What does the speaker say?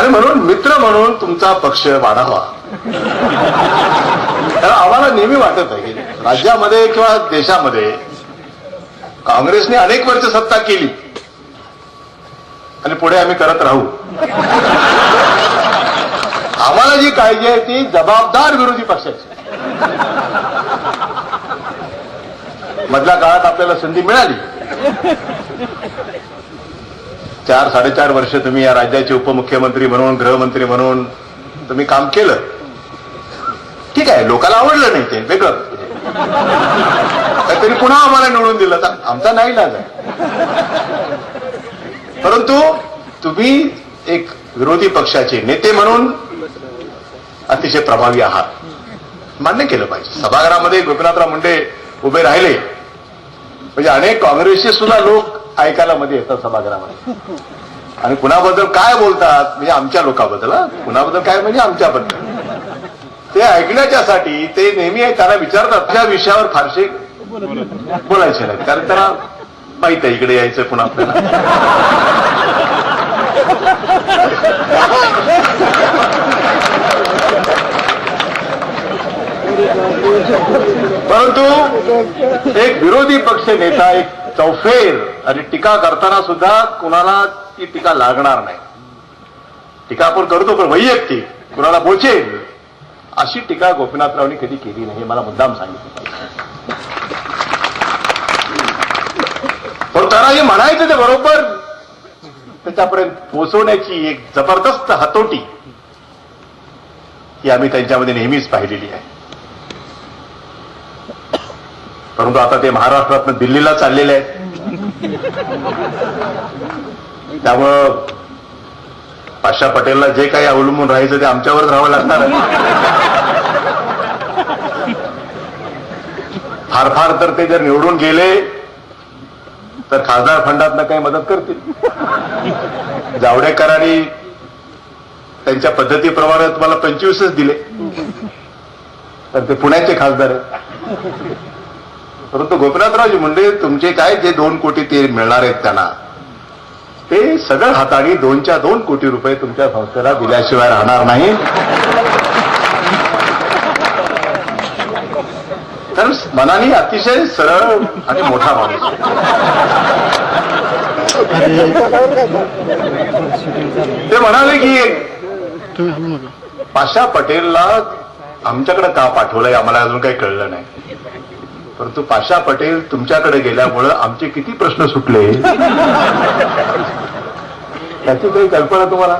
आणि म्हणून मित्र म्हणून तुमचा पक्ष वाढावा. कारण आम्हाला नेहमी वाटत आहे की राज्यामध्ये किंवा देशामध्ये काँग्रेसने अनेक वर्ष सत्ता केली आणि पुढे आम्ही करत राहू. आम्हाला जी काळजी आहे ती जबाबदार विरोधी पक्षाची. मधल्या काळात आपल्याला संधी मिळाली. 4-4.5 वर्ष तुम्ही या राज्याचे उपमुख्यमंत्री म्हणून गृहमंत्री म्हणून तुम्ही काम केलं. ठीक आहे, लोकांना आवडलं नाही ते वेगळं. तरी पुन्हा आम्हाला निवडून दिलं तर आमचा नाईलाज आहे. परंतु तुम्ही एक विरोधी पक्षाचे नेते म्हणून अतिशय प्रभावी आहात, मान्य केलं पाहिजे. सभागृहामध्ये गोपीनाथराव मुंडे उभे राहिले म्हणजे अनेक काँग्रेसचे सुद्धा लोक ऐकायला मध्ये येतात सभागृहामध्ये. आणि कुणाबद्दल काय बोलतात म्हणजे आमच्या लोकांबद्दल, कुणाबद्दल काय म्हणजे आमच्याबद्दल, ते ऐकण्याच्यासाठी ते नेहमी त्यांना विचारतात. त्या विषयावर फारसे बोलायचे नाही, कारण त्यांना माहित आहे इकडे यायचं पुन्हा आपल्याला. परंतु एक विरोधी पक्ष नेता एक चौफेर आणि टीका करताना सुद्धा कुणाला ती टीका लागणार नाही. टीका आपण करतो पण वैयक्तिक कुणाला बोचेल अशी टीका गोपीनाथरावनी कधी केली नाही, मला मुद्दाम सांगितलं पाहिजे. पण त्यांना हे म्हणायचं ते बरोबर त्याच्यापर्यंत पोहोचवण्याची एक जबरदस्त हातोटी ही आम्ही त्यांच्यामध्ये नेहमीच पाहिलेली आहे. परंतु आता ते महाराष्ट्रातून दिल्लीला चाललेले आहेत, त्यामुळं पाशा पटेलला जे काही अवलंबून राहायचं ते आमच्यावरच राहावं लागणार आहे. फार फार तर ते जर निवडून गेले तर खासदार फंडातनं काही मदत करतील. जावडेकरांनी त्यांच्या पद्धतीप्रमाणे तुम्हाला 25च दिले तर ते पुण्याचे खासदार आहेत. परंतु गोपीनाथरावजी मुंडे तुमचे काय जे 2 कोटी ते मिळणार आहेत त्यांना ते सगळं हाताळी 2च्या 2 कोटी रुपये तुमच्या संस्थेला दिल्याशिवाय राहणार नाही. कारण मनाने अतिशय सरळ आणि मोठा माणूस. ते म्हणाले की पाशा पटेलला आमच्याकडे का पाठवलंय आम्हाला अजून काही कळलं नाही. परंतु पाशा पटेल तुमच्याकडे गेल्यामुळं आमचे किती प्रश्न सुटले त्याची काही कल्पना तुम्हाला